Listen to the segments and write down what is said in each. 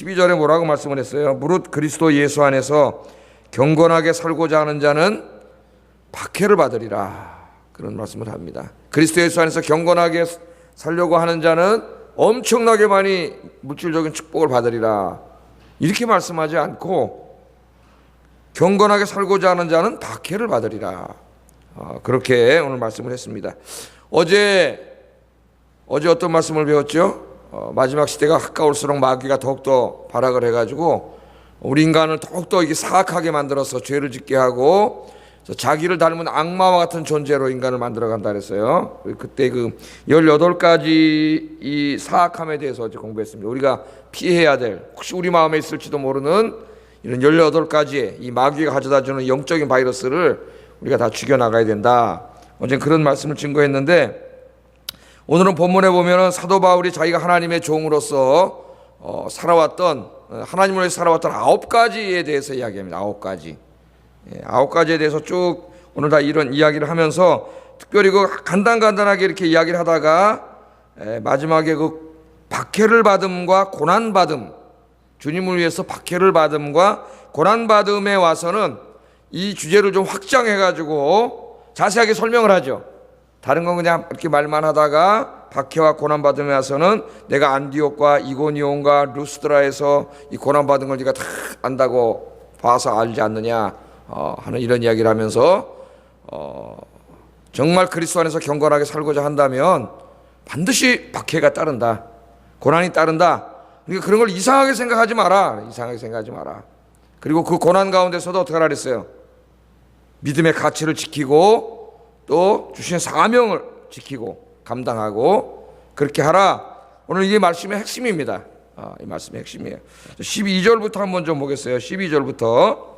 12절에 뭐라고 말씀을 했어요? 무릇 그리스도 예수 안에서 경건하게 살고자 하는 자는 박해를 받으리라. 그런 말씀을 합니다. 그리스도 예수 안에서 경건하게 살려고 하는 자는 엄청나게 많이 물질적인 축복을 받으리라. 이렇게 말씀하지 않고 경건하게 살고자 하는 자는 박해를 받으리라. 그렇게 오늘 말씀을 했습니다. 어제 어떤 말씀을 배웠죠? 마지막 시대가 가까울수록 마귀가 더욱더 발악을 해가지고 우리 인간을 더욱더 이게 사악하게 만들어서 죄를 짓게 하고 자기를 닮은 악마와 같은 존재로 인간을 만들어 간다 그랬어요. 그때 그 18가지 이 사악함에 대해서 어제 공부했습니다. 우리가 피해야 될, 혹시 우리 마음에 있을지도 모르는 이런 18가지의 이 마귀가 가져다 주는 영적인 바이러스를 우리가 다 죽여나가야 된다. 어제 그런 말씀을 증거했는데, 오늘은 본문에 보면은 사도 바울이 자기가 하나님의 종으로서 살아왔던, 하나님을 위해서 살아왔던 9가지에 대해서 이야기합니다. 9가지. 9가지에 대해서 쭉 오늘 다 이런 이야기를 하면서, 특별히 그 간단하게 이렇게 이야기를 하다가 마지막에 그 박해를 받음과 고난받음, 주님을 위해서 박해를 받음과 고난받음에 와서는 이 주제를 좀 확장해가지고 자세하게 설명을 하죠. 다른 건 그냥 이렇게 말만 하다가 박해와 고난받음에 와서는 내가 안디옥과 이고니온과 루스드라에서 이 고난받은 걸 네가 다 안다고 봐서 알지 않느냐 하는 이런 이야기를 하면서 정말 그리스도 안에서 경건하게 살고자 한다면 반드시 박해가 따른다, 고난이 따른다. 그러니까 그런 걸 이상하게 생각하지 마라. 그리고 그 고난 가운데서도 어떻게 하라 그랬어요? 믿음의 가치를 지키고 또 주신 사명을 지키고 감당하고 그렇게 하라. 오늘 이게 말씀의 핵심입니다. 이 말씀의 핵심이에요. 12절부터 한번 좀 보겠어요. 12절부터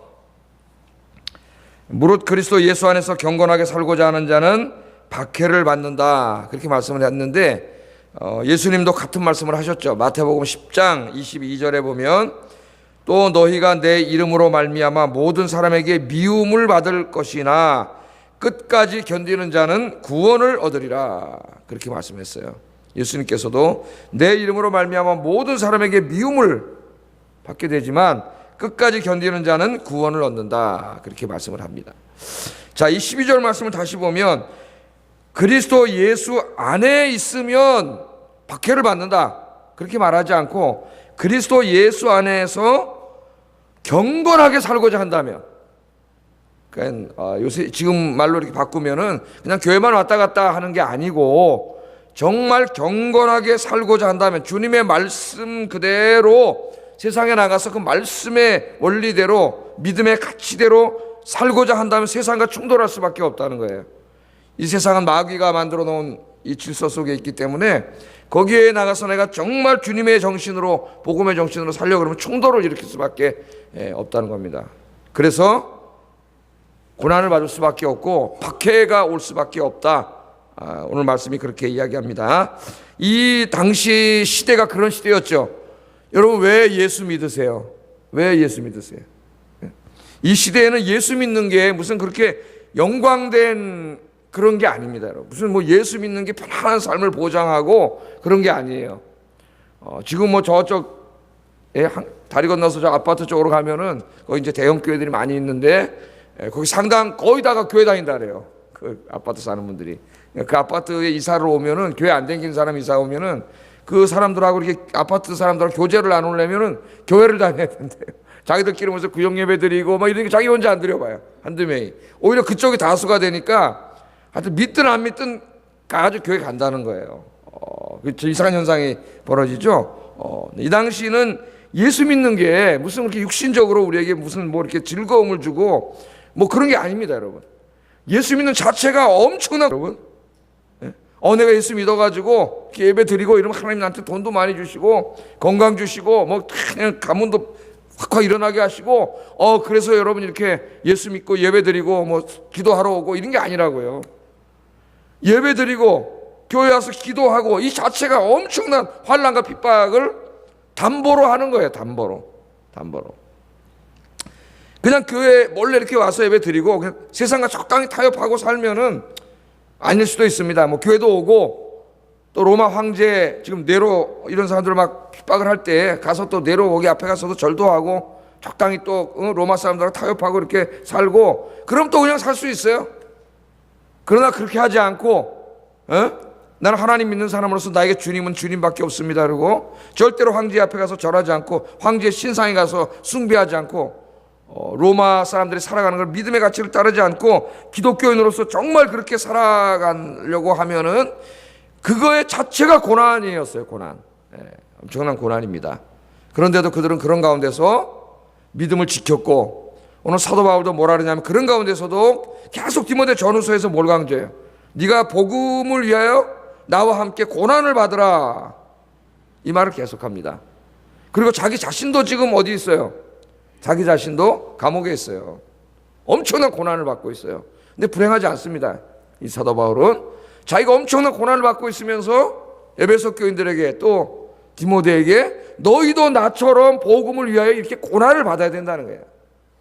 무릇 그리스도 예수 안에서 경건하게 살고자 하는 자는 박해를 받는다. 그렇게 말씀을 했는데 예수님도 같은 말씀을 하셨죠. 마태복음 10장 22절에 보면 또 너희가 내 이름으로 말미암아 모든 사람에게 미움을 받을 것이나 끝까지 견디는 자는 구원을 얻으리라. 그렇게 말씀했어요. 예수님께서도 내 이름으로 말미암아 모든 사람에게 미움을 받게 되지만 끝까지 견디는 자는 구원을 얻는다. 그렇게 말씀을 합니다. 자, 이 12절 말씀을 다시 보면 그리스도 예수 안에 있으면 박해를 받는다. 그렇게 말하지 않고 그리스도 예수 안에서 경건하게 살고자 한다면, 그러니까 요새 지금 말로 이렇게 바꾸면은 그냥 교회만 왔다 갔다 하는 게 아니고 정말 경건하게 살고자 한다면 주님의 말씀 그대로 세상에 나가서 그 말씀의 원리대로 믿음의 가치대로 살고자 한다면 세상과 충돌할 수밖에 없다는 거예요. 이 세상은 마귀가 만들어 놓은 이 질서 속에 있기 때문에 거기에 나가서 내가 정말 주님의 정신으로, 복음의 정신으로 살려고 그러면 충돌을 일으킬 수밖에 없다는 겁니다. 그래서 고난을 받을 수밖에 없고 박해가 올 수밖에 없다. 오늘 말씀이 그렇게 이야기합니다. 이 당시 시대가 그런 시대였죠. 여러분, 왜 예수 믿으세요? 왜 예수 믿으세요? 이 시대에는 예수 믿는 게 무슨 그렇게 영광된 그런 게 아닙니다, 여러분. 무슨 뭐 예수 믿는 게 편안한 삶을 보장하고 그런 게 아니에요. 지금 뭐 저쪽 다리 건너서 저 아파트 쪽으로 가면은 거기 이제 대형 교회들이 많이 있는데 거기 상당 거의 다가 교회 다닌다 그래요. 그 아파트 사는 분들이. 그 아파트에 이사를 오면은 교회 안 다니는 사람 이사 오면은 그 사람들하고 이렇게 아파트 사람들하고 교제를 나누려면은 교회를 다녀야 된대요. 자기들끼리 모여서 구역 예배 드리고 막 이런 게 자기 혼자 안 드려봐요. 한두 명이. 오히려 그쪽이 다수가 되니까 하여튼 믿든 안 믿든 아주 교회 간다는 거예요. 이상한 현상이 벌어지죠. 이 당시는 예수 믿는 게 무슨 그렇게 육신적으로 우리에게 무슨 뭐 이렇게 즐거움을 주고 뭐 그런 게 아닙니다, 여러분. 예수 믿는 자체가 엄청난, 여러분. 내가 예수 믿어가지고 예배 드리고 이러면 하나님 나한테 돈도 많이 주시고 건강 주시고 뭐 그냥 가문도 확 일어나게 하시고 그래서 여러분 이렇게 예수 믿고 예배 드리고 뭐 기도하러 오고 이런 게 아니라고요. 예배 드리고 교회 와서 기도하고 이 자체가 엄청난 환난과 핍박을 담보로 하는 거예요. 담보로. 그냥 교회 몰래 이렇게 와서 예배 드리고 그냥 세상과 적당히 타협하고 살면은 아닐 수도 있습니다. 뭐 교회도 오고 또 로마 황제 지금 네로 이런 사람들 막 핍박을 할 때 가서 또 네로 거기 앞에 가서도 절도 하고 적당히 또 로마 사람들하고 타협하고 이렇게 살고, 그럼 또 그냥 살 수 있어요. 그러나 그렇게 하지 않고 나는 하나님 믿는 사람으로서 나에게 주님은 주님밖에 없습니다 그러고 절대로 황제 앞에 가서 절하지 않고 황제 신상에 가서 숭배하지 않고 로마 사람들이 살아가는 걸 믿음의 가치를 따르지 않고 기독교인으로서 정말 그렇게 살아가려고 하면은 그거의 자체가 고난이었어요. 고난. 엄청난 고난입니다. 그런데도 그들은 그런 가운데서 믿음을 지켰고, 오늘 사도 바울도 뭐라 그러냐면 그런 가운데서도 계속 디모데 전후서에서 뭘 강조해요? 네가 복음을 위하여 나와 함께 고난을 받으라, 이 말을 계속합니다. 그리고 자기 자신도 지금 어디 있어요? 자기 자신도 감옥에 있어요. 엄청난 고난을 받고 있어요. 근데 불행하지 않습니다. 이 사도 바울은 자기가 엄청난 고난을 받고 있으면서 에베소 교인들에게 또 디모데에게 너희도 나처럼 복음을 위하여 이렇게 고난을 받아야 된다는 거예요.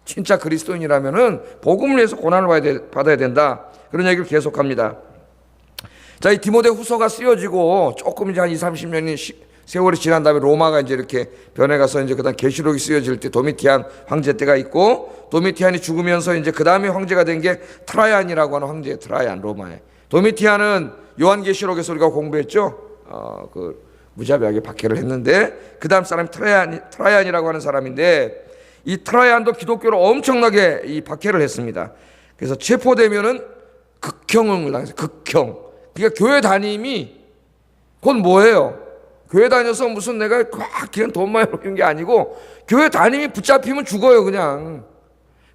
진짜 그리스도인이라면은 복음을 위해서 고난을 받아야 된다, 그런 얘기를 계속합니다. 자, 이 디모데 후서가 쓰여지고 조금 이제 한 20-30년이 세월이 지난 다음에 로마가 이제 이렇게 변해가서 이제 그다음 계시록이 쓰여질 때 도미티안 황제 때가 있고, 도미티안이 죽으면서 이제 그 다음에 황제가 된 게 트라이안이라고 하는 황제, 트라이안 로마에. 도미티안은 요한계시록에서 우리가 공부했죠. 그 무자비하게 박해를 했는데 그 다음 사람이 트라이안이라고 하는 사람인데, 이 트라이안도 기독교로 엄청나게 이 박해를 했습니다. 그래서 체포되면은 극형을 당했어요. 극형. 그러니까 교회 다님이 곧 뭐예요? 교회 다녀서 무슨 내가 그냥 돈 많이 벌는 게 아니고 교회 다님이 붙잡히면 죽어요 그냥.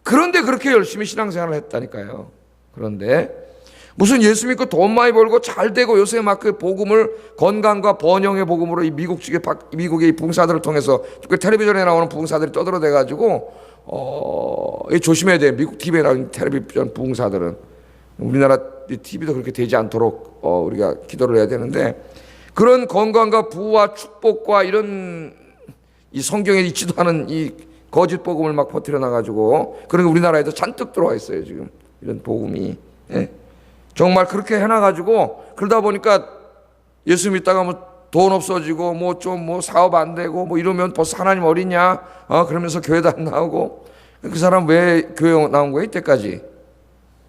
그런데 그렇게 열심히 신앙생활을 했다니까요. 그런데 무슨 예수 믿고 돈 많이 벌고 잘 되고 요새 막 그 복음을 건강과 번영의 복음으로 이 미국의 부흥사들을 통해서 그 텔레비전에 나오는 부흥사들이 떠들어대 가지고 조심해야 돼. 미국 TV에 나오는 텔레비전 부흥사들은 우리나라 TV도 그렇게 되지 않도록 우리가 기도를 해야 되는데, 그런 건강과 부와 축복과 이런 이 성경에 있지도 않은 이 거짓 복음을 막 퍼뜨려 놔가지고, 그러니까 우리나라에도 잔뜩 들어와 있어요 지금 이런 복음이. 정말 그렇게 해놔가지고 그러다 보니까 예수 믿다가 뭐 돈 없어지고 뭐 좀 뭐 사업 안 되고 뭐 이러면 벌써 하나님 어디냐 그러면서 교회도 안 나오고. 그 사람 왜 교회 나온 거예요 이때까지?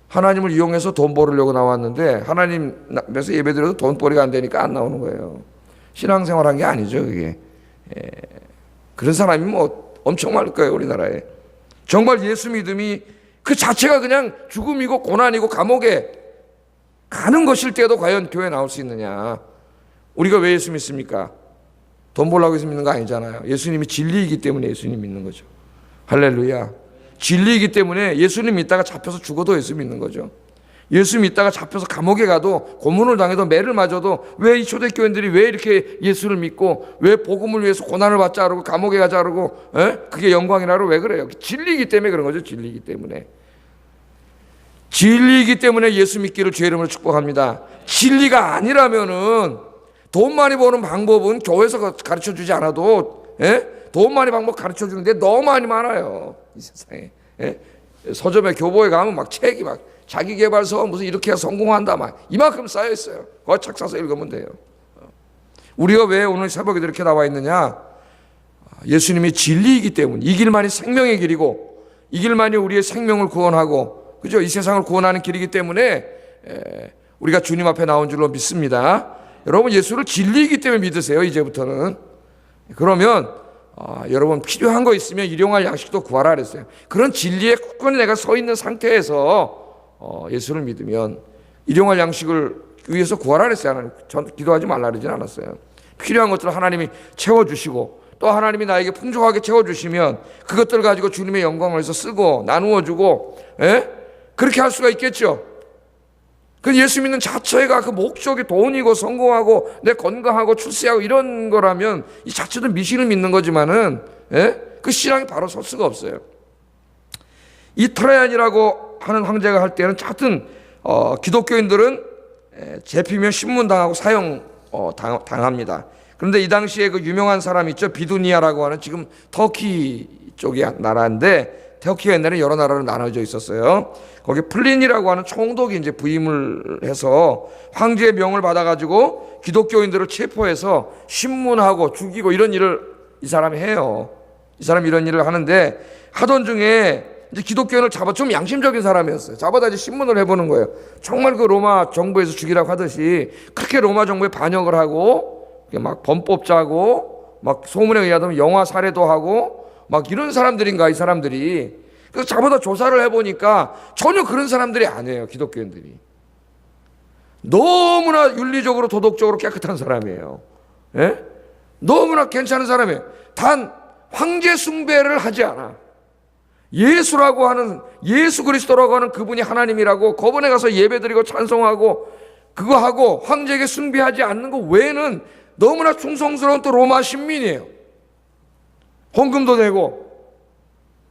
하나님을 이용해서 돈 벌으려고 나왔는데 하나님에서 예배드려도 돈벌이가 안 되니까 안 나오는 거예요. 신앙생활한 게 아니죠 그게. 그런 사람이 뭐 엄청 많을 거예요 우리나라에. 정말 예수 믿음이 그 자체가 그냥 죽음이고 고난이고 감옥에 가는 것일 때도 과연 교회에 나올 수 있느냐. 우리가 왜 예수 믿습니까? 돈 벌려고 예수 믿는 거 아니잖아요. 예수님이 진리이기 때문에 예수님 믿는 거죠. 할렐루야. 진리이기 때문에 예수님 믿다가 잡혀서 죽어도 예수 믿는 거죠. 예수 믿다가 잡혀서 감옥에 가도 고문을 당해도 매를 맞아도 왜 이 초대교인들이 왜 이렇게 예수를 믿고 왜 복음을 위해서 고난을 받자 그러고 감옥에 가자 그러고 그게 영광이라고 왜 그래요? 진리이기 때문에 그런 거죠. 진리이기 때문에. 진리이기 때문에 예수 믿기를 주의 이름으로 축복합니다. 진리가 아니라면은 돈 많이 버는 방법은 교회에서 가르쳐 주지 않아도 돈 많이 방법 가르쳐 주는데 너무 많이 많아요 이 세상에. 서점에 교보에 가면 막 책이 막 자기개발서 무슨 이렇게 해서 성공한다 막 이만큼 쌓여 있어요. 그거 책 사서 읽으면 돼요. 우리가 왜 오늘 새벽에 이렇게 나와 있느냐? 예수님이 진리이기 때문에, 이 길만이 생명의 길이고 이 길만이 우리의 생명을 구원하고 그죠? 이 세상을 구원하는 길이기 때문에 우리가 주님 앞에 나온 줄로 믿습니다. 여러분 예수를 진리이기 때문에 믿으세요 이제부터는. 그러면 여러분 필요한 거 있으면 일용할 양식도 구하라 그랬어요. 그런 진리에 굳건히 내가 서 있는 상태에서 예수를 믿으면 일용할 양식을 위해서 구하라 그랬어요. 하나님. 전 기도하지 말라 그러진 않았어요. 필요한 것들을 하나님이 채워주시고 또 하나님이 나에게 풍족하게 채워주시면 그것들을 가지고 주님의 영광을 위해서 쓰고 나누어주고 그렇게 할 수가 있겠죠. 그 예수 믿는 자체가 그 목적이 돈이고 성공하고 내 건강하고 출세하고 이런 거라면 이 자체도 미신을 믿는 거지만은 그 신앙이 바로 설 수가 없어요. 이 트라이안이라고 하는 황제가 할 때는 하여튼 기독교인들은 잡히면 신문당하고 사형 당합니다. 그런데 이 당시에 그 유명한 사람 있죠. 비두니아라고 하는 지금 터키 쪽의 나라인데 터키가 옛날에 여러 나라로 나눠져 있었어요. 거기 플린이라고 하는 총독이 이제 부임을 해서 황제의 명을 받아가지고 기독교인들을 체포해서 신문하고 죽이고 이런 일을 이 사람이 해요. 이 사람이 이런 일을 하는데 하던 중에 이제 기독교인을 잡아, 좀 양심적인 사람이었어요. 잡아다 이제 신문을 해보는 거예요. 정말 그 로마 정부에서 죽이라고 하듯이 그렇게 로마 정부에 반역을 하고 막 범법 짜고 막 소문에 의하면 영화 살해도 하고 막 이런 사람들인가, 이 사람들이. 그래서 잡아다 조사를 해보니까 전혀 그런 사람들이 아니에요. 기독교인들이 너무나 윤리적으로 도덕적으로 깨끗한 사람이에요. 예? 너무나 괜찮은 사람이에요. 단 황제 숭배를 하지 않아. 예수라고 하는, 예수 그리스도라고 하는 그분이 하나님이라고 거번에 가서 예배드리고 찬송하고 그거 하고 황제에게 숭배하지 않는 것 외에는 너무나 충성스러운 또 로마 시민이에요. 헌금도 내고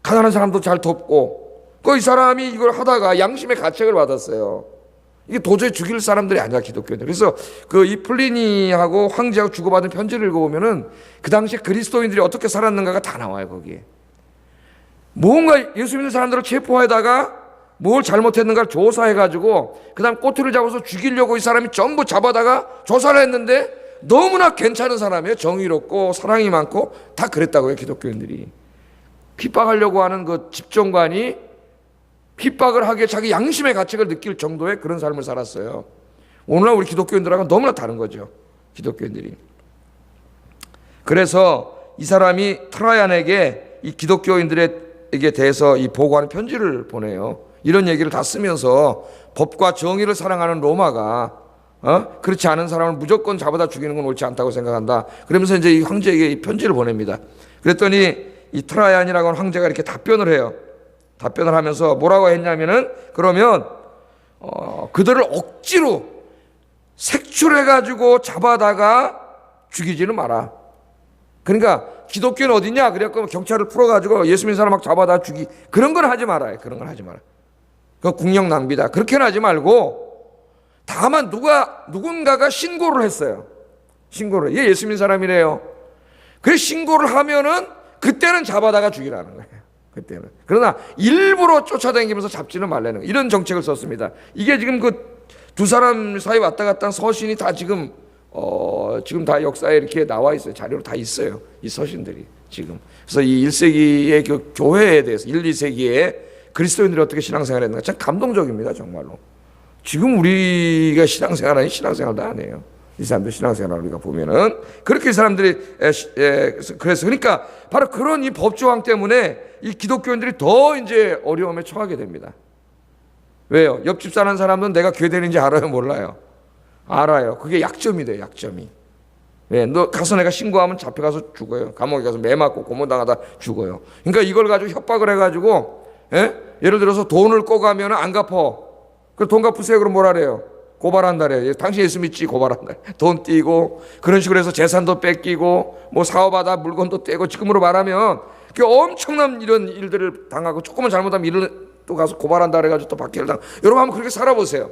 가난한 사람도 잘 돕고. 그 이 사람이 이걸 하다가 양심의 가책을 받았어요. 이게 도저히 죽일 사람들이 아니야, 기독교인들. 그래서 그 이 플리니하고 황제하고 주고받은 편지를 읽어보면은 그 당시에 그리스도인들이 어떻게 살았는가가 다 나와요, 거기에. 뭔가 예수 믿는 사람들을 체포하다가 뭘 잘못했는가를 조사해가지고 그 다음 꼬투리를 잡아서 죽이려고 이 사람이 전부 잡아다가 조사를 했는데 너무나 괜찮은 사람이에요. 정의롭고 사랑이 많고 다 그랬다고요, 기독교인들이. 핍박하려고 하는 그 집정관이 핍박을 하기에 자기 양심의 가책을 느낄 정도의 그런 삶을 살았어요. 오늘날 우리 기독교인들하고는 너무나 다른 거죠, 기독교인들이. 그래서 이 사람이 트라이안에게 이 기독교인들에게 대해서 이 보고하는 편지를 보내요. 이런 얘기를 다 쓰면서 법과 정의를 사랑하는 로마가 그렇지 않은 사람을 무조건 잡아다 죽이는 건 옳지 않다고 생각한다. 그러면서 이제 이 황제에게 이 편지를 보냅니다. 그랬더니 이 트라이안이라고 하는 황제가 이렇게 답변을 해요. 답변을 하면서 뭐라고 했냐면은, 그러면 그들을 억지로 색출해가지고 잡아다가 죽이지는 마라. 그러니까 기독교는 어디냐? 그래갖고 경찰을 풀어가지고 예수 믿는 사람 막 잡아다 죽이, 그런 건 하지 말아요. 그런 건 하지 마라. 그건 국력 낭비다. 그렇게는 하지 말고, 다만 누군가가 신고를 했어요. 신고를. 얘 예수 믿는 사람이래요. 그래서 신고를 하면은 그때는 잡아다가 죽이라는 거예요. 그때는. 그러나 일부러 쫓아다니면서 잡지는 말라는 거예요. 이런 정책을 썼습니다. 이게 지금 그 두 사람 사이 왔다 갔다 한 서신이 다 지금 다 역사에 이렇게 나와 있어요. 자료로 다 있어요. 이 서신들이 지금. 그래서 이 1세기의 그 교회에 대해서 1, 2세기에 그리스도인들이 어떻게 신앙생활을 했는가 참 감동적입니다, 정말로. 지금 우리가 신앙생활하니 신앙생활도 안 해요. 이 사람들 신앙생활을 우리가 보면은 그렇게 이 사람들이 그래서 그러니까 바로 그런 이 법조항 때문에 이 기독교인들이 더 이제 어려움에 처하게 됩니다. 왜요? 옆집 사는 사람은 내가 교회되는지 알아요, 몰라요? 알아요. 그게 약점이 돼요, 약점이. 왜? 너 가서 내가 신고하면 잡혀가서 죽어요. 감옥에 가서 매 맞고 고문당하다 죽어요. 그러니까 이걸 가지고 협박을 해가지고, 예를 들어서 돈을 꼬가면 안 갚어. 그 돈 갚으세요. 그럼 뭐라 그래요? 고발한다래요. 당신 예수 믿지? 고발한다. 돈 띄고 그런 식으로 해서 재산도 뺏기고 뭐 사업하다 물건도 떼고, 지금으로 말하면 엄청난 이런 일들을 당하고, 조금만 잘못하면 일을 또 가서 고발한다 그래가지고 또 박해를 당. 여러분 한번 그렇게 살아보세요.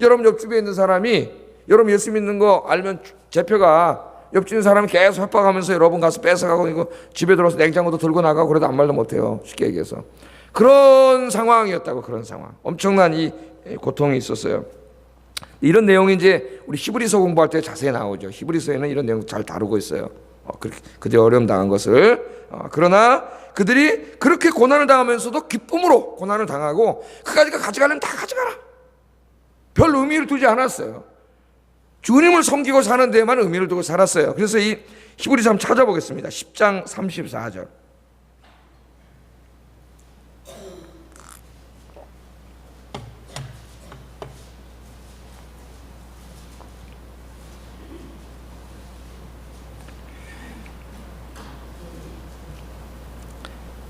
여러분 옆집에 있는 사람이 여러분 예수 믿는 거 알면 제표가 옆집 있는 사람이 계속 협박하면서 여러분 가서 뺏어가고 이거 집에 들어와서 냉장고도 들고 나가고 그래도 아무 말도 못해요. 쉽게 얘기해서. 그런 상황이었다고. 그런 상황. 엄청난 이 고통이 있었어요. 이런 내용이 이제 우리 히브리서 공부할 때 자세히 나오죠. 히브리서에는 이런 내용 잘 다루고 있어요. 그들이 어려움 당한 것을. 그러나 그들이 그렇게 고난을 당하면서도 기쁨으로 고난을 당하고 그까지가 가져가려면 다 가져가라. 별 의미를 두지 않았어요. 주님을 섬기고 사는 데에만 의미를 두고 살았어요. 그래서 이 히브리서 한번 찾아보겠습니다. 10장 34절.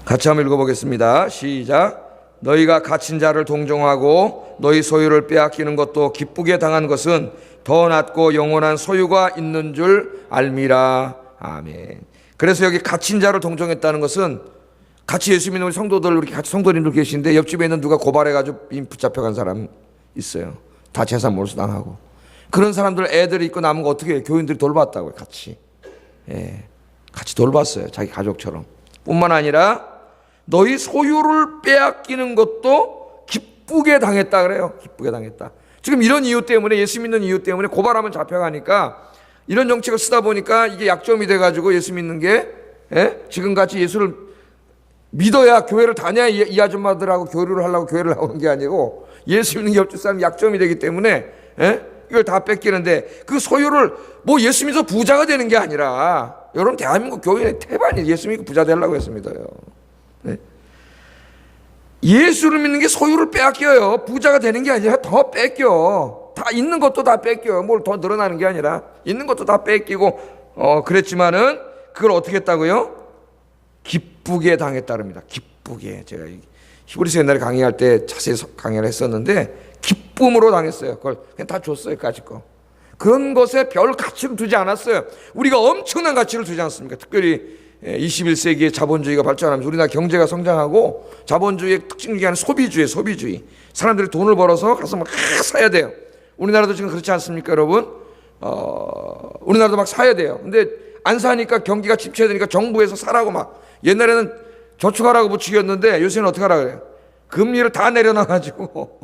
같이 한번 읽어보겠습니다. 시작. 너희가 갇힌 자를 동정하고 너희 소유를 빼앗기는 것도 기쁘게 당한 것은 더 낫고 영원한 소유가 있는 줄 알미라. 아멘. 그래서 여기 갇힌 자를 동정했다는 것은, 같이 예수 믿는 우리 성도들, 우리 같이 성도님들 계신데 옆집에 있는 누가 고발해가지고 붙잡혀간 사람 있어요. 다 재산 몰수당하고. 그런 사람들 애들이 있고 남은 거 어떻게 해요? 교인들이 돌봤다고요. 같이. 같이 돌봤어요. 자기 가족처럼. 뿐만 아니라 너희 소유를 빼앗기는 것도 기쁘게 당했다 그래요. 기쁘게 당했다. 지금 이런 이유 때문에, 예수 믿는 이유 때문에 고발하면 잡혀가니까 이런 정책을 쓰다 보니까 이게 약점이 돼가지고 예수 믿는 게, 지금같이 예수를 믿어야 교회를 다녀야 이 아줌마들하고 교류를 하려고 교회를 나오는 게 아니고 예수 믿는 게 어쩔 사람이 약점이 되기 때문에 이걸 다 뺏기는데, 그 소유를 뭐 예수 믿어서 부자가 되는 게 아니라, 여러분 대한민국 교회의 태반이 예수 믿고 부자 되려고 했습니다요. 예수를 믿는 게 소유를 빼앗겨요. 부자가 되는 게 아니라 더 뺏겨. 다 있는 것도 다 뺏겨요. 뭘 더 늘어나는 게 아니라 있는 것도 다 뺏기고 그랬지만은 그걸 어떻게 했다고요? 기쁘게 당했다릅니다. 기쁘게. 제가 히브리서 옛날에 강의할 때 자세히 강의를 했었는데 기쁨으로 당했어요. 그걸 그냥 다 줬어요. 까짓 거. 그런 것에 별 가치를 두지 않았어요. 우리가 엄청난 가치를 두지 않습니까? 특별히 21세기의 자본주의가 발전하면서 우리나라 경제가 성장하고 자본주의의 특징 중에 하나는 소비주의. 사람들이 돈을 벌어서 가서 막 사야 돼요. 우리나라도 지금 그렇지 않습니까, 여러분? 우리나라도 막 사야 돼요. 근데 안 사니까 경기가 침체되니까 정부에서 사라고 막, 옛날에는 저축하라고 부추겼는데 요새는 어떻게 하라 그래요? 금리를 다 내려놔가지고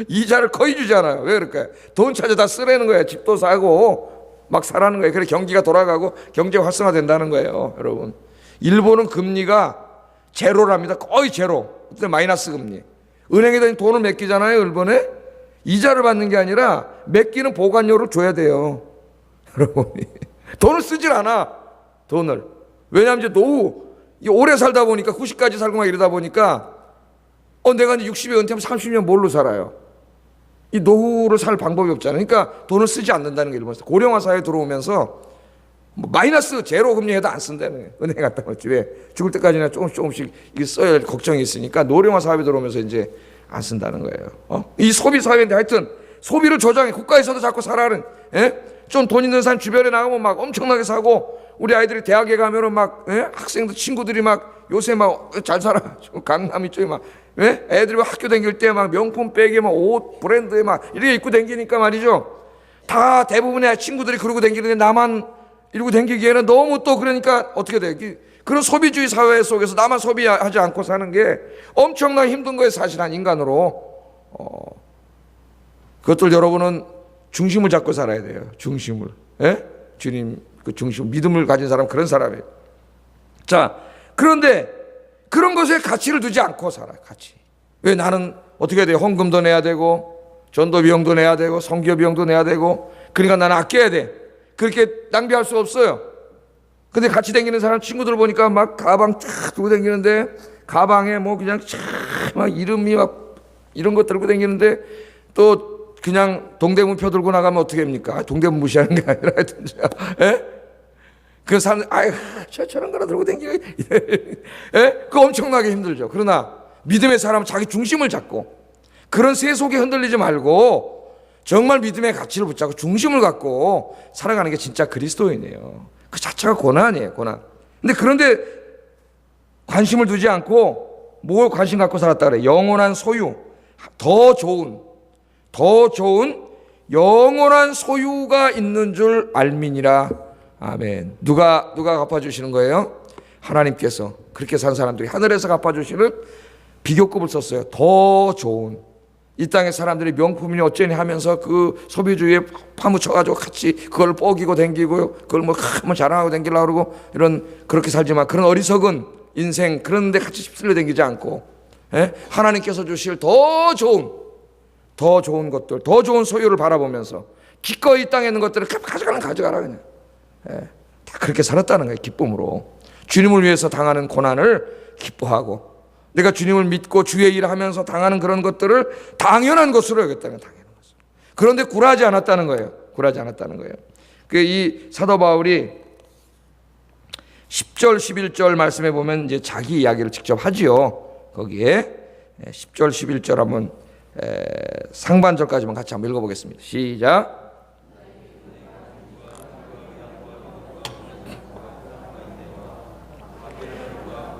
이자를 거의 주지 않아요. 왜 그럴까요? 돈 찾아 다 쓰라는 거예요. 집도 사고 막 사라는 거예요. 그래 경기가 돌아가고 경제 활성화된다는 거예요, 여러분. 일본은 금리가 제로랍니다. 거의 제로. 그때 마이너스 금리. 은행에다 돈을 맡기잖아요, 일본에. 이자를 받는 게 아니라 맡기는 보관료를 줘야 돼요, 여러분이. 돈을 쓰질 않아, 돈을. 왜냐하면 이제 노후, 오래 살다 보니까 90까지 살고 막 이러다 보니까 내가 이제 60에 은퇴하면 30년 뭘로 살아요? 이 노후를 살 방법이 없잖아요. 그러니까 돈을 쓰지 않는다는 게 일본에서. 고령화 사회에 들어오면서 마이너스 제로 금리 해도 안 쓴다는 거예요. 은행 갔다 왔지. 왜? 죽을 때까지나 조금씩 이게 써야 할 걱정이 있으니까 노령화 사회에 들어오면서 이제 안 쓴다는 거예요. 이 소비 사회인데 하여튼 소비를 조장해. 국가에서도 자꾸 사라는, 좀 돈 있는 사람 주변에 나가면 막 엄청나게 사고, 우리 아이들이 대학에 가면은 막, 학생들 친구들이 막 요새 막 잘 살아. 강남 이쪽에 막, 애들이 학교 다닐 때 막 명품 백에 막 옷 브랜드에 막 이렇게 입고 다니니까 말이죠. 다 대부분의 친구들이 그러고 다니는데 나만 이러고 다니기에는 너무, 또 그러니까 어떻게 돼? 그런 소비주의 사회 속에서 나만 소비하지 않고 사는 게 엄청나게 힘든 거예요, 사실 한 인간으로. 그것들 여러분은 중심을 잡고 살아야 돼요. 중심을. 주님 그 중심, 믿음을 가진 사람, 그런 사람이에요. 자, 그런데 그런 것에 가치를 두지 않고 살아요. 가치. 왜? 나는 어떻게 해야 돼요? 헌금도 내야 되고 전도 비용도 내야 되고 선교 비용도 내야 되고, 그러니까 나는 아껴야 돼. 그렇게 낭비할 수 없어요. 근데 같이 다니는 사람 친구들 보니까 막 가방 쫙 들고 다니는데, 가방에 뭐 그냥 막 이름이 막 이런 것 들고 다니는데, 또 그냥 동대문표 들고 나가면 어떻게 합니까? 동대문 무시하는 게 아니라 하여튼, 그 사람, 저런 거나 들고 다니기, 그거 엄청나게 힘들죠. 그러나 믿음의 사람은 자기 중심을 잡고 그런 세속에 흔들리지 말고 정말 믿음의 가치를 붙잡고 중심을 갖고 살아가는 게 진짜 그리스도인이에요. 그 자체가 고난이에요, 고난. 그런데 관심을 두지 않고 뭘 관심 갖고 살았다 그래? 영원한 소유, 더 좋은 영원한 소유가 있는 줄 알미니라. 아멘. 누가 갚아주시는 거예요? 하나님께서. 그렇게 산 사람들이 하늘에서 갚아주시는 비교급을 썼어요. 더 좋은. 이 땅의 사람들이 명품이니 어쩌니 하면서 그 소비주의에 파묻혀가지고 같이 그걸 뻐기고 댕기고, 그걸 뭐 한번 자랑하고 댕기려고 그러고, 그렇게 살지만 그런 어리석은 인생, 그런 데 같이 휩쓸려 댕기지 않고, 하나님께서 주실 더 좋은 것들, 더 좋은 소유를 바라보면서 기꺼이 이 땅에 있는 것들을 가져가라 그냥. 다 그렇게 살았다는 거예요. 기쁨으로. 주님을 위해서 당하는 고난을 기뻐하고, 내가 주님을 믿고 주의 일을 하면서 당하는 그런 것들을 당연한 것으로 여겼다는 거예요. 당연한 것으로. 그런데 굴하지 않았다는 거예요. 이 사도 바울이 10절 11절 말씀에 보면 이제 자기 이야기를 직접 하지요. 거기에 10절 11절 한번 상반절까지만 같이 한번 읽어보겠습니다. 시작.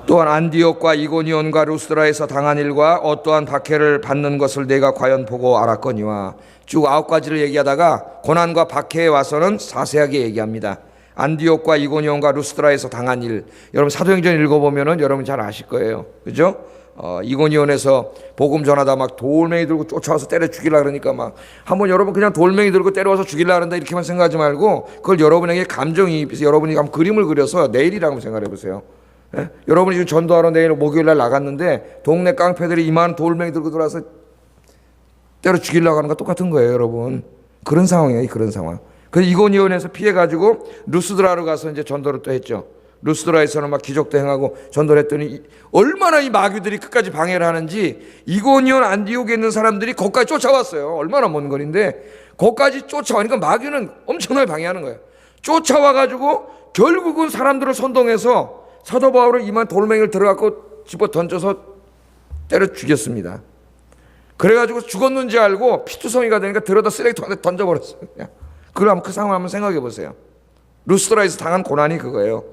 또한 안디옥과 이고니온과 루스드라에서 당한 일과 어떠한 박해를 받는 것을 내가 과연 보고 알았거니와, 쭉 9가지를 얘기하다가 고난과 박해에 와서는 자세하게 얘기합니다. 안디옥과 이고니온과 루스드라에서 당한 일, 여러분 사도행전 읽어보면은 여러분 잘 아실 거예요. 그죠? 이고니온에서 복음 전하다 막 돌멩이 들고 쫓아와서 때려 죽이려 그러니까 막 한번 여러분 그냥 돌멩이 들고 때려와서 죽이려 그런다 이렇게만 생각하지 말고 그걸 여러분에게 감정이입해서 여러분이 한번 그림을 그려서 내일이라고 생각해 보세요. 예? 여러분이 지금 전도하러 내일 목요일날 나갔는데 동네 깡패들이 이만 돌멩이 들고 들어와서 때려 죽이려고 하는 거 똑같은 거예요, 여러분. 그런 상황이에요, 그런 상황. 그래서 이고니온에서 피해가지고 루스드라로 가서 이제 전도를 또 했죠. 루스드라에서는 막 기적도 행하고 전도를 했더니 얼마나 이 마귀들이 끝까지 방해를 하는지 이고니온 안디옥에 있는 사람들이 거기까지 쫓아왔어요. 얼마나 먼 거리인데 거기까지 쫓아오니까 마귀는 엄청나게 방해하는 거예요. 쫓아와가지고 결국은 사람들을 선동해서 사도 바울을 이만 돌멩이를 들어갖고 집어 던져서 때려 죽였습니다. 그래가지고 죽었는지 알고 피투성이가 되니까 들어다 쓰레기통에 던져버렸어요. 그럼 그 상황 한번 생각해 보세요. 루스드라에서 당한 고난이 그거예요.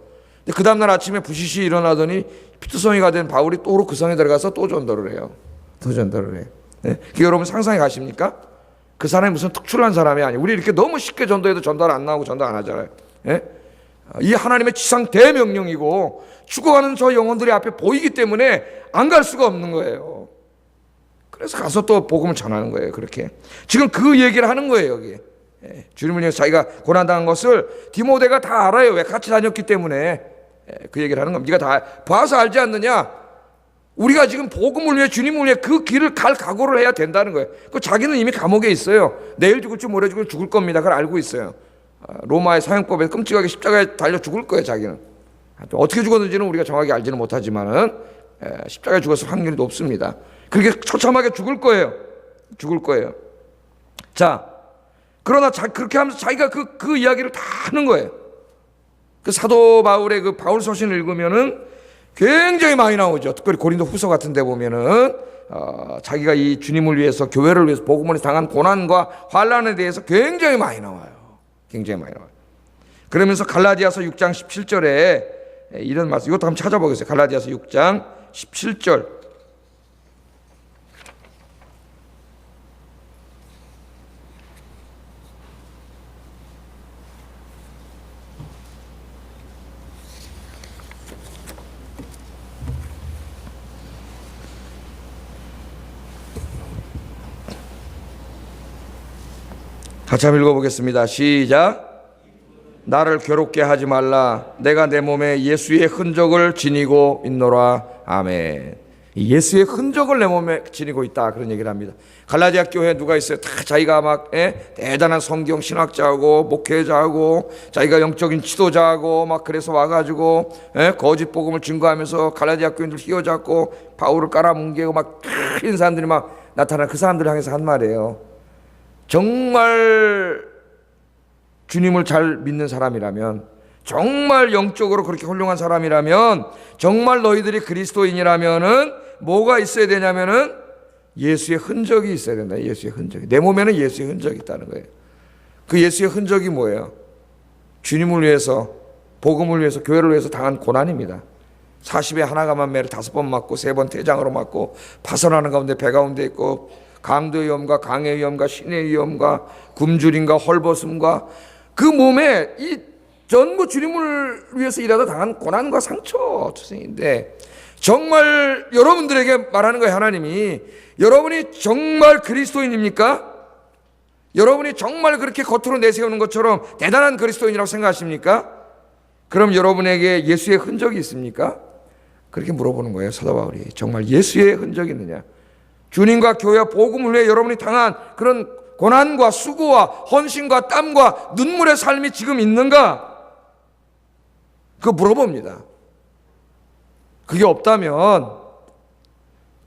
그 다음날 아침에 부시시 일어나더니 피투성이가 된 바울이 또 그 성에 들어가서 또 전도를 해요. 또 전도를 해요. 네? 여러분 상상해 가십니까? 그 사람이 무슨 특출난 사람이 아니에요. 우리 이렇게 너무 쉽게 전도해도 전도를 안 나오고 전도 안 하잖아요. 네? 이 하나님의 지상 대명령이고 죽어가는 저 영혼들이 앞에 보이기 때문에 안 갈 수가 없는 거예요. 그래서 가서 또 복음을 전하는 거예요. 그렇게 지금 그 얘기를 하는 거예요. 여기 주님을 위해서 자기가 고난당한 것을 디모데가 다 알아요. 왜? 같이 다녔기 때문에 그 얘기를 하는 겁니다. 네가 다 봐서 알지 않느냐? 우리가 지금 복음을 위해 주님을 위해 그 길을 갈 각오를 해야 된다는 거예요. 그 자기는 이미 감옥에 있어요. 내일 죽을지 모레 죽을 겁니다. 그걸 알고 있어요. 로마의 사형법에 끔찍하게 십자가에 달려 죽을 거예요. 자기는 어떻게 죽었는지는 우리가 정확히 알지는 못하지만은 십자가에 죽었을 확률이 높습니다. 그렇게 처참하게 죽을 거예요. 죽을 거예요. 자, 그러나 그렇게 하면서 자기가 그 이야기를 다 하는 거예요. 그 사도 바울의 그 바울 서신을 읽으면은 굉장히 많이 나오죠. 특별히 고린도 후서 같은 데 보면은 자기가 이 주님을 위해서 교회를 위해서 복음을 당한 고난과 환난에 대해서 굉장히 많이 나와요. 굉장히 많이 나와요. 그러면서 갈라디아서 6장 17절에 이런 말씀, 이것도 한번 찾아보겠어요. 갈라디아서 6장 17절. 같이 한번 읽어보겠습니다. 시작. 나를 괴롭게 하지 말라. 내가 내 몸에 예수의 흔적을 지니고 있노라. 아멘. 예수의 흔적을 내 몸에 지니고 있다. 그런 얘기를 합니다. 갈라디아 교회에 누가 있어요? 다 자기가 막 대단한 성경 신학자하고 목회자하고 자기가 영적인 지도자하고 막 그래서 와가지고 거짓 복음을 증거하면서 갈라디아 교인들 휘어잡고 바울을 깔아뭉개고 막 이런 사람들이 막 나타나 그 사람들을 향해서 한 말이에요. 정말 주님을 잘 믿는 사람이라면, 정말 영적으로 그렇게 훌륭한 사람이라면, 정말 너희들이 그리스도인이라면은 뭐가 있어야 되냐면은 예수의 흔적이 있어야 된다. 예수의 흔적이. 내 몸에는 예수의 흔적이 있다는 거예요. 그 예수의 흔적이 뭐예요? 주님을 위해서, 복음을 위해서, 교회를 위해서 당한 고난입니다. 40에 하나가만 매를 5번 맞고 3번 태장으로 맞고 파선하는 가운데 배 가운데 있고 강도 위험과 강의 위험과 신의 위험과 굶주림과 헐벗음과 그 몸에 이 전부 주님을 위해서 일하다 당한 고난과 상처 투성인데, 정말 여러분들에게 말하는 거예요. 하나님이 여러분이 정말 그리스도인입니까? 여러분이 정말 그렇게 겉으로 내세우는 것처럼 대단한 그리스도인이라고 생각하십니까? 그럼 여러분에게 예수의 흔적이 있습니까? 그렇게 물어보는 거예요. 사도 바울이. 정말 예수의 흔적이 있느냐? 주님과 교회와 복음을 위해 여러분이 당한 그런 고난과 수고와 헌신과 땀과 눈물의 삶이 지금 있는가? 그거 물어봅니다. 그게 없다면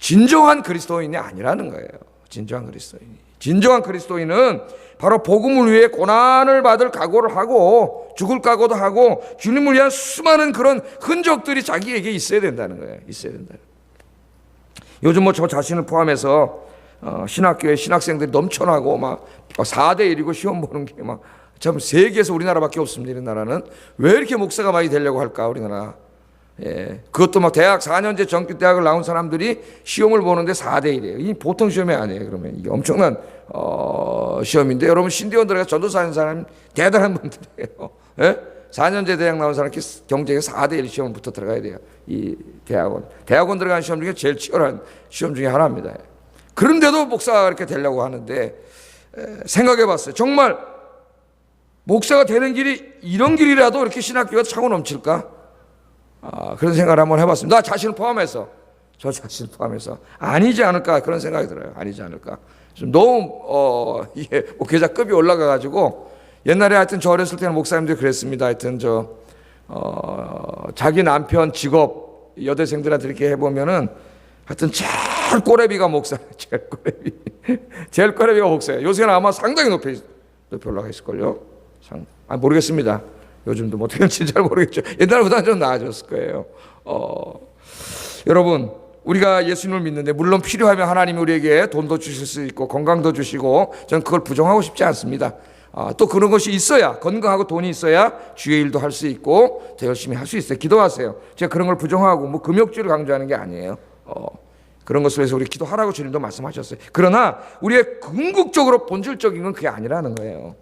진정한 그리스도인이 아니라는 거예요. 진정한 그리스도인이. 진정한 그리스도인은 바로 복음을 위해 고난을 받을 각오를 하고 죽을 각오도 하고 주님을 위한 수많은 그런 흔적들이 자기에게 있어야 된다는 거예요. 있어야 된다. 요즘 뭐 저 자신을 포함해서 신학교에 신학생들이 넘쳐나고 막 4대 1이고 시험 보는 게 막 참 세계에서 우리나라밖에 없습니다. 이런 나라는 왜 이렇게 목사가 많이 되려고 할까? 우리나라. 예, 그것도 막 대학 4년제 정규 대학을 나온 사람들이 시험을 보는데 4대 1이에요. 이 보통 시험이 아니에요. 그러면 이게 엄청난 시험인데, 여러분 신대원 들어가서 전도사 하는 사람 대단한 분들이에요. 예? 4년제 대학 나온 사람 경쟁에 4대1 시험을 붙어 들어가야 돼요. 이 대학원 들어가는 시험 중에 제일 치열한 시험 중에 하나입니다. 그런데도 목사가 그렇게 되려고 하는데, 생각해 봤어요. 정말 목사가 되는 길이 이런 길이라도 이렇게 신학교가 차고 넘칠까? 그런 생각을 한번 해봤습니다. 나 자신을 포함해서, 저 자신을 포함해서 아니지 않을까, 그런 생각이 들어요. 아니지 않을까. 좀 너무 이게 목회자급이 올라가가지고, 옛날에 하여튼 저 어렸을 때는 목사님들이 그랬습니다. 하여튼 자기 남편 직업 여대생들한테 이렇게 해보면은 하여튼 제일 꼬레비가 목사, 제일 꼬레비가 목사예요. 요새는 아마 상당히 높이 올라가 있을걸요. 모르겠습니다. 요즘도 뭐 어떻게 될지 잘 모르겠죠. 옛날보다는 좀 나아졌을 거예요. 여러분, 우리가 예수님을 믿는데 물론 필요하면 하나님이 우리에게 돈도 주실 수 있고 건강도 주시고, 저는 그걸 부정하고 싶지 않습니다. 또 그런 것이 있어야, 건강하고 돈이 있어야 주의 일도 할 수 있고 더 열심히 할 수 있어요. 기도하세요. 제가 그런 걸 부정하고 뭐 금욕주의를 강조하는 게 아니에요. 그런 것을 위해서 우리 기도하라고 주님도 말씀하셨어요. 그러나 우리의 궁극적으로 본질적인 건 그게 아니라는 거예요.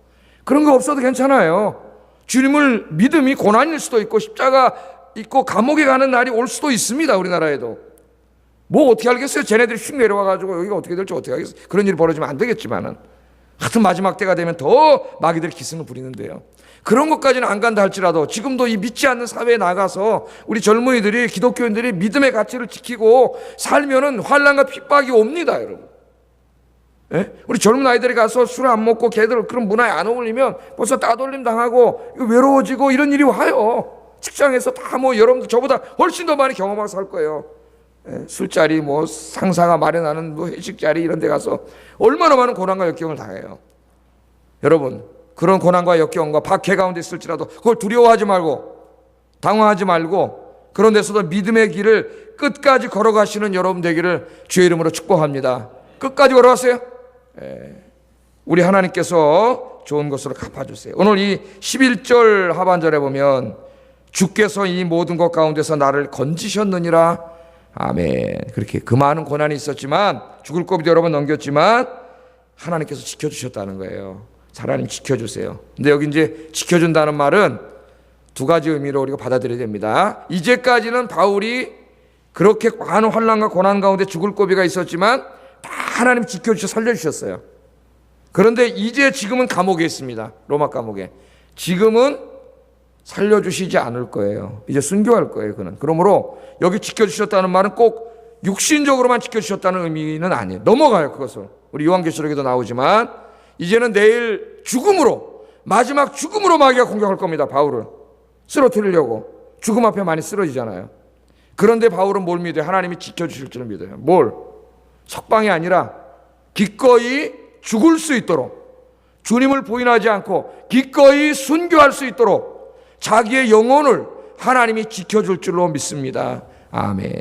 그런 거 없어도 괜찮아요. 주님을 믿음이 고난일 수도 있고 십자가 있고 감옥에 가는 날이 올 수도 있습니다. 우리나라에도. 뭐 어떻게 알겠어요? 쟤네들이 휙 내려와가지고 여기가 어떻게 될지 어떻게 알겠어요? 그런 일이 벌어지면 안 되겠지만은, 하여튼 마지막 때가 되면 더 마귀들이 기승을 부리는데요. 그런 것까지는 안 간다 할지라도 지금도 이 믿지 않는 사회에 나가서 우리 젊은이들이, 기독교인들이 믿음의 가치를 지키고 살면은 환난과 핍박이 옵니다, 여러분. 예? 우리 젊은 아이들이 가서 술 안 먹고 걔들 그런 문화에 안 어울리면 벌써 따돌림 당하고 외로워지고 이런 일이 와요. 직장에서 다 뭐 여러분들 저보다 훨씬 더 많이 경험하고 살 거예요. 예? 술자리, 뭐 상사가 마련하는 뭐 회식자리 이런 데 가서 얼마나 많은 고난과 역경을 당해요. 여러분, 그런 고난과 역경과 박해 가운데 있을지라도 그걸 두려워하지 말고 당황하지 말고, 그런 데서도 믿음의 길을 끝까지 걸어가시는 여러분 되기를 주의 이름으로 축복합니다. 끝까지 걸어가세요. 우리 하나님께서 좋은 것으로 갚아주세요. 오늘 이 11절 하반절에 보면 주께서 이 모든 것 가운데서 나를 건지셨느니라. 아멘. 그렇게 그 많은 고난이 있었지만, 죽을 고비도 여러 번 넘겼지만 하나님께서 지켜주셨다는 거예요. 하나님 지켜주세요. 근데 여기 이제 지켜준다는 말은 두 가지 의미로 우리가 받아들여야 됩니다. 이제까지는 바울이 그렇게 많은 환난과 고난 가운데 죽을 고비가 있었지만 다 하나님 지켜주셔 살려주셨어요. 그런데 이제 지금은 감옥에 있습니다. 로마 감옥에. 지금은 살려주시지 않을 거예요. 이제 순교할 거예요, 그는. 그러므로 여기 지켜주셨다는 말은 꼭 육신적으로만 지켜주셨다는 의미는 아니에요. 넘어가요, 그것을. 우리 요한계시록에도 나오지만 이제는 내일 죽음으로, 마지막 죽음으로 마귀가 공격할 겁니다. 바울을 쓰러뜨리려고. 죽음 앞에 많이 쓰러지잖아요. 그런데 바울은 뭘 믿어요? 하나님이 지켜주실 줄 믿어요. 뭘? 석방이 아니라 기꺼이 죽을 수 있도록, 주님을 부인하지 않고 기꺼이 순교할 수 있도록 자기의 영혼을 하나님이 지켜줄 줄로 믿습니다. 아멘.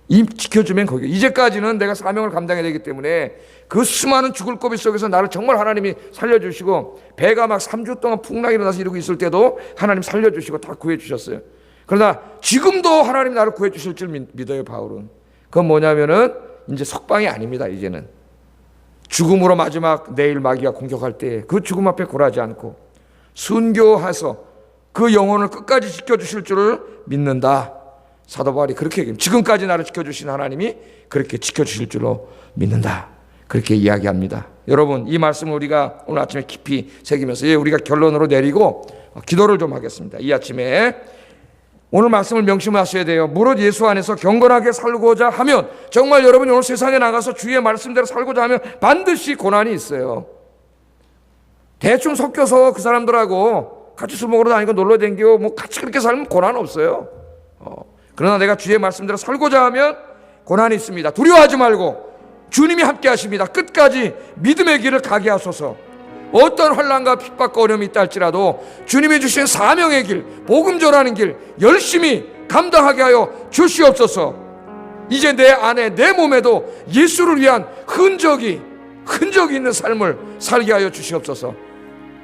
이 지켜주면 거기. 이제까지는 내가 사명을 감당해야 되기 때문에 그 수많은 죽을 고비 속에서 나를 정말 하나님이 살려주시고, 배가 막 3주 동안 풍랑이 일어나서 이러고 있을 때도 하나님 살려주시고 다 구해주셨어요. 그러나 지금도 하나님 나를 구해주실 줄 믿어요, 바울은. 그건 뭐냐면은 이제 석방이 아닙니다. 이제는 죽음으로 마지막 내일 마귀가 공격할 때 그 죽음 앞에 굴하지 않고 순교해서 그 영혼을 끝까지 지켜주실 줄을 믿는다. 사도 바울이 그렇게 얘기합니다. 지금까지 나를 지켜주신 하나님이 그렇게 지켜주실 줄로 믿는다. 그렇게 이야기합니다. 여러분, 이 말씀을 우리가 오늘 아침에 깊이 새기면서 우리가 결론으로 내리고 기도를 좀 하겠습니다. 이 아침에 오늘 말씀을 명심하셔야 돼요. 무릇 예수 안에서 경건하게 살고자 하면, 정말 여러분이 오늘 세상에 나가서 주의 말씀대로 살고자 하면 반드시 고난이 있어요. 대충 섞여서 그 사람들하고 같이 술 먹으러 다니고 놀러 다니고 뭐 같이 그렇게 살면 고난 없어요. 그러나 내가 주의 말씀대로 살고자 하면 고난이 있습니다. 두려워하지 말고 주님이 함께 하십니다. 끝까지 믿음의 길을 가게 하소서. 어떤 환난과 핍박과 어려움이 있다 할지라도 주님이 주신 사명의 길, 복음 전하는 길 열심히 감당하게 하여 주시옵소서. 이제 내 안에, 내 몸에도 예수를 위한 흔적이 있는 삶을 살게 하여 주시옵소서.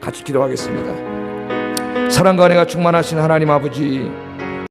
같이 기도하겠습니다. 사랑과 은혜가 충만하신 하나님 아버지,